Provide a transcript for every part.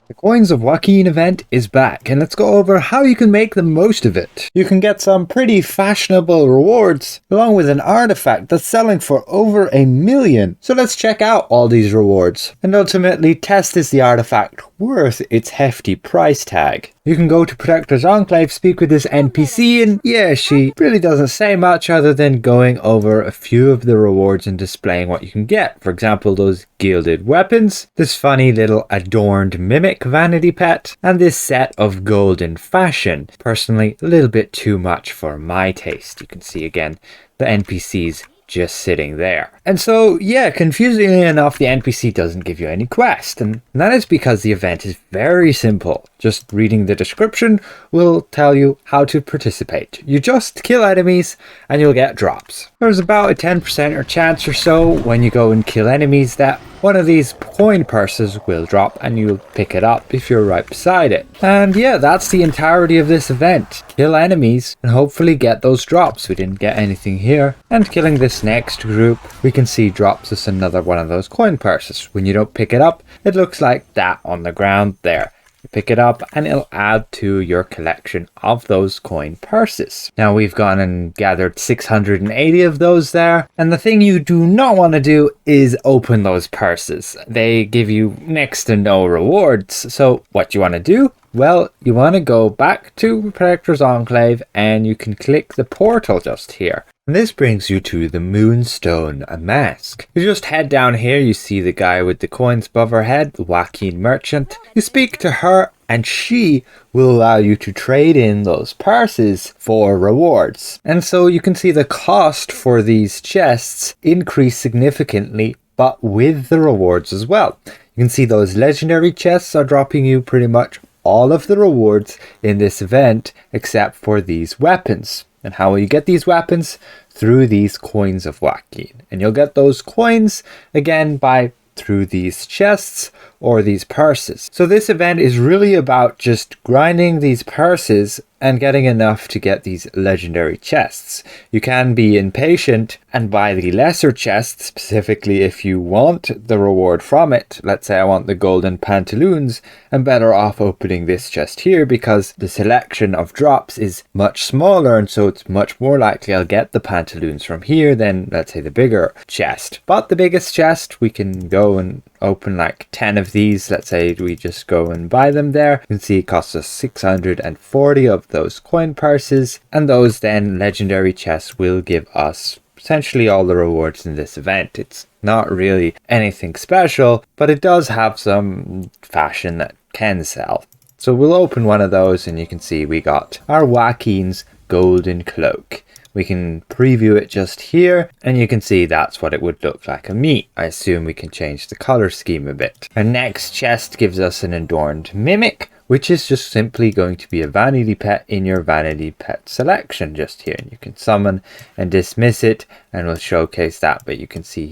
The Coins of WAUKEEN event is back, and let's go over how you can make the most of it. You can get some pretty fashionable rewards, along with an artifact that's selling for over $1 million. So let's check out all these rewards, and ultimately test is the artifact worth its hefty price tag. You can go to Protector's Enclave, speak with this NPC, and yeah, she really doesn't say much other than going over a few of the rewards and displaying what you can get. For example, those gilded weapons, this funny little adorned mimic vanity pet, and this set of golden fashion. Personally, a little bit too much for my taste. You can see again the NPCs just sitting there. And so, yeah, confusingly enough, the NPC doesn't give you any quest, and that is because the event is very simple. Just reading the description will tell you how to participate. You just kill enemies and you'll get drops. There's about a 10% chance or so when you go and kill enemies that one of these coin purses will drop and you'll pick it up if you're right beside it. And yeah, that's the entirety of this event. Kill enemies and hopefully get those drops. We didn't get anything here. And killing this next group, we can see drops us another one of those coin purses. When you don't pick it up, it looks like that on the ground there. You pick it up and it'll add to your collection of those coin purses. Now we've gone and gathered 680 of those there, and the thing you do not want to do is open those purses. They give you next to no rewards. So what you want to do? Well, you want to go back to Protector's Enclave and you can click the portal just here. And this brings you to the Moonstone Mask. You just head down here, you see the guy with the coins above her head, the WAUKEEN merchant. You speak to her and she will allow you to trade in those purses for rewards. And so you can see the cost for these chests increase significantly, but with the rewards as well. You can see those legendary chests are dropping you pretty much all of the rewards in this event except for these weapons. And how will you get these weapons? Through these Coins of WAUKEEN. And you'll get those coins again by through these chests or these purses. So this event is really about just grinding these purses and getting enough to get these legendary chests. You can be impatient and buy the lesser chests, specifically if you want the reward from it. Let's say I want the golden pantaloons. I'm better off opening this chest here because the selection of drops is much smaller, and so it's much more likely I'll get the pantaloons from here than, let's say, the bigger chest. But the biggest chest, we can go and open like 10 of these. Let's say we just go and buy them there. You can see it costs us 640 of those coin purses, and those then legendary chests will give us essentially all the rewards in this event. It's not really anything special, but it does have some fashion that can sell. So we'll open one of those and you can see we got our WAUKEEN's golden cloak. We can preview it just here and you can see that's what it would look like on me. I assume we can change the color scheme a bit. Our next chest gives us an adorned mimic, which is just simply going to be a vanity pet in your vanity pet selection just here. And you can summon and dismiss it and we'll showcase that, but you can see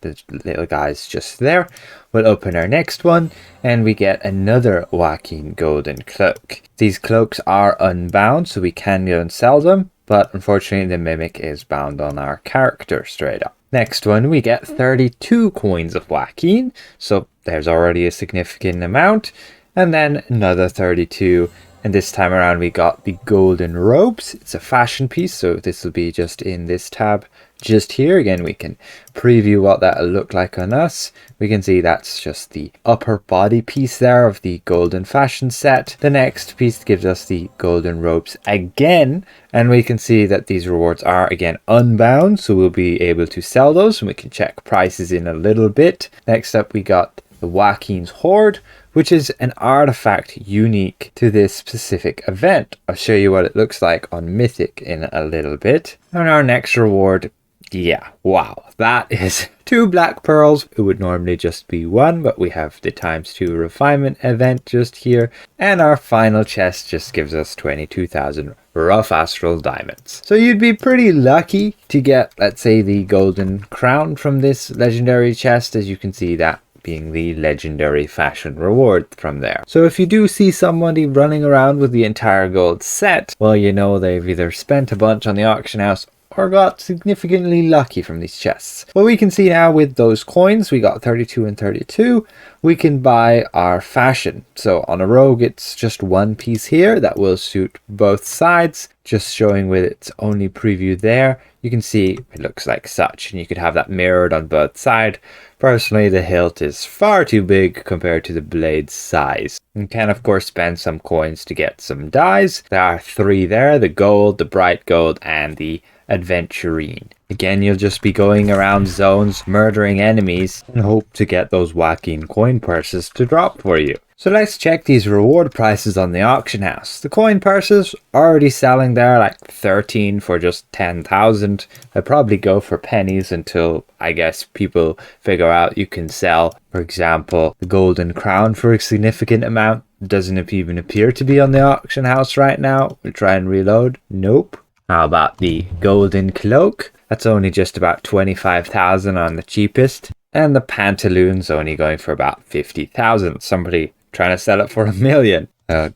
the little guy's just there. We'll open our next one and we get another WAUKEEN golden cloak. These cloaks are unbound, so we can go and sell them, but unfortunately the mimic is bound on our character straight up. Next one, we get 32 coins of WAUKEEN, so there's already a significant amount. And then another 32, and this time around we got the golden robes. It's a fashion piece, so this will be just in this tab just here. Again, we can preview what that'll look like on us. We can see that's just the upper body piece there of the golden fashion set. The next piece gives us the golden robes again, and we can see that these rewards are again unbound, so we'll be able to sell those and we can check prices in a little bit. Next up we got the WAUKEEN's Hoard, which is an artifact unique to this specific event. I'll show you what it looks like on Mythic in a little bit. And our next reward, yeah, wow, that is 2 black pearls. It would normally just be 1, but we have the ×2 refinement event just here. And our final chest just gives us 22,000 rough astral diamonds. So you'd be pretty lucky to get, let's say, the golden crown from this legendary chest, as you can see that being the legendary fashion reward from there. So if you do see somebody running around with the entire gold set, well, you know they've either spent a bunch on the auction house or got significantly lucky from these chests. What we can see now with those coins, we got 32 and 32, we can buy our fashion. So on a rogue, it's just one piece here that will suit both sides, just showing with its only preview there. You can see it looks like such, and you could have that mirrored on both sides. Personally, the hilt is far too big compared to the blade's size. You can of course spend some coins to get some dyes. There are 3 there, the gold, the bright gold, and the adventurine. Again, you'll just be going around zones, murdering enemies, and hope to get those WAUKEEN coin purses to drop for you. So let's check these reward prices on the auction house. The coin purses already selling there like 13 for just 10,000. I'd probably go for pennies until I guess people figure out you can sell, for example, the golden crown for a significant amount. Doesn't even appear to be on the auction house right now. We'll try and reload. Nope. How about the golden cloak? That's only just about 25,000 on the cheapest. And the pantaloons only going for about 50,000. Somebody trying to sell it for $1 million.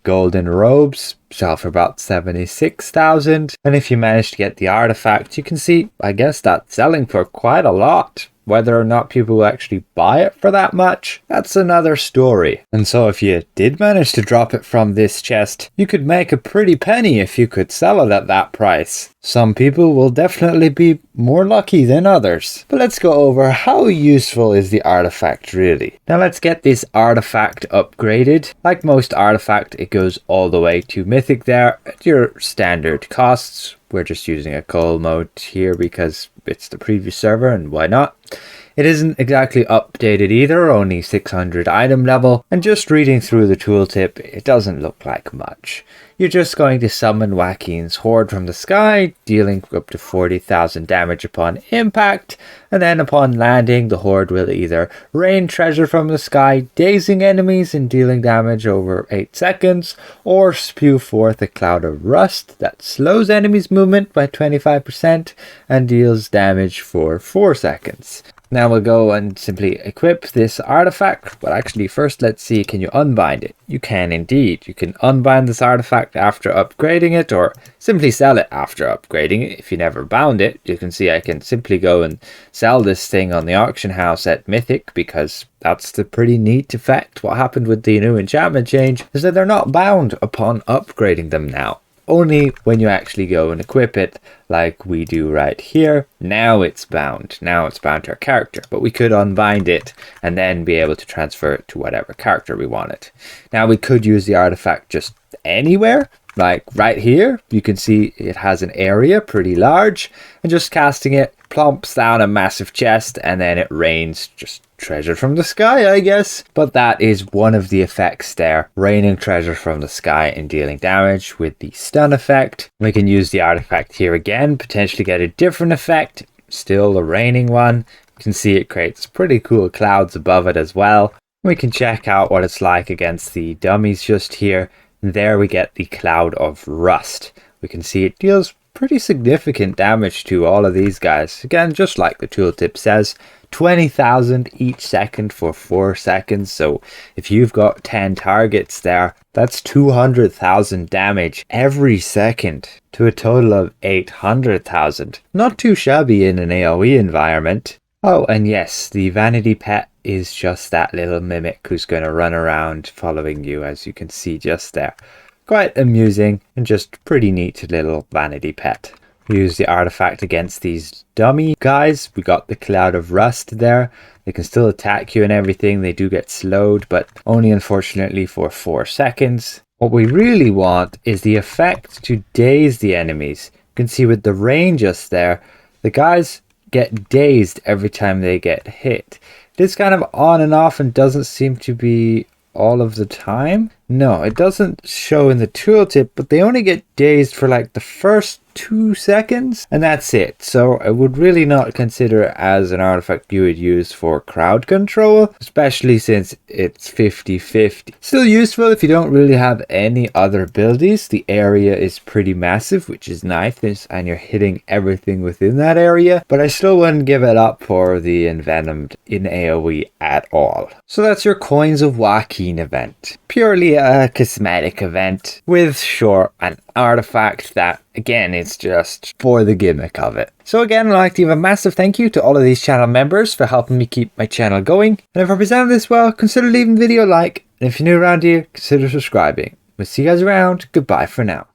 Golden robes sell for about 76,000. And if you manage to get the artifact, you can see, I guess that's selling for quite a lot. Whether or not people will actually buy it for that much, that's another story. And so if you did manage to drop it from this chest, you could make a pretty penny if you could sell it at that price. Some people will definitely be more lucky than others. But let's go over how useful is the artifact really. Now let's get this artifact upgraded. Like most artifact, it goes all the way to mythic there at your standard costs. We're just using a coal mode here because it's the previous server and why not? It isn't exactly updated either, only 600 item level, and just reading through the tooltip, it doesn't look like much. You're just going to summon WAUKEEN's Hoard from the sky, dealing up to 40,000 damage upon impact, and then upon landing, the Hoard will either rain treasure from the sky, dazing enemies and dealing damage over 8 seconds, or spew forth a cloud of rust that slows enemies' movement by 25% and deals damage for 4 seconds. Now we'll go and simply equip this artifact, but actually first let's see, can you unbind it? You can indeed. You can unbind this artifact after upgrading it, or simply sell it after upgrading it. If you never bound it, you can see I can simply go and sell this thing on the auction house at Mythic, because that's the pretty neat effect. What happened with the new enchantment change is that they're not bound upon upgrading them now. Only when you actually go and equip it like we do right here. Now it's bound. Now it's bound to our character. But we could unbind it and then be able to transfer it to whatever character we want it. Now we could use the artifact just anywhere. Like right here, you can see it has an area pretty large. And just casting it plumps down a massive chest and then it rains just treasure from the sky, I guess. But that is one of the effects there, raining treasure from the sky and dealing damage with the stun effect. We can use the artifact here again, potentially get a different effect, still a raining one. You can see it creates pretty cool clouds above it as well. We can check out what it's like against the dummies just here. There we get the cloud of rust. We can see it deals pretty significant damage to all of these guys. Again, just like the tooltip says, 20,000 each second for 4 seconds. So if you've got 10 targets there, that's 200,000 damage every second to a total of 800,000. Not too shabby in an AoE environment. Oh, and yes, the vanity pet is just that little mimic who's going to run around following you, as you can see just there. Quite amusing and just pretty neat little vanity pet. Use the artifact against these dummy guys. We got the cloud of rust there. They can still attack you and everything. They do get slowed, but only unfortunately for 4 seconds. What we really want is the effect to daze the enemies. You can see with the rain just there, the guys get dazed every time they get hit. It's kind of on and off and doesn't seem to be all of the time. No, it doesn't show in the tooltip, but they only get dazed for like the first 2 seconds and that's it. So I would really not consider it as an artifact you would use for crowd control, especially since it's 50-50. Still useful if you don't really have any other abilities. The area is pretty massive, which is nice, and you're hitting everything within that area, but I still wouldn't give it up for the Envenomed in AoE at all. So that's your Coins of WAUKEEN event. Purely a cosmetic event with, sure, an artifact that, again, is just for the gimmick of it. So again, I'd like to give a massive thank you to all of these channel members for helping me keep my channel going. And if I presented this well, consider leaving the video a like. And if you're new around here, consider subscribing. We'll see you guys around. Goodbye for now.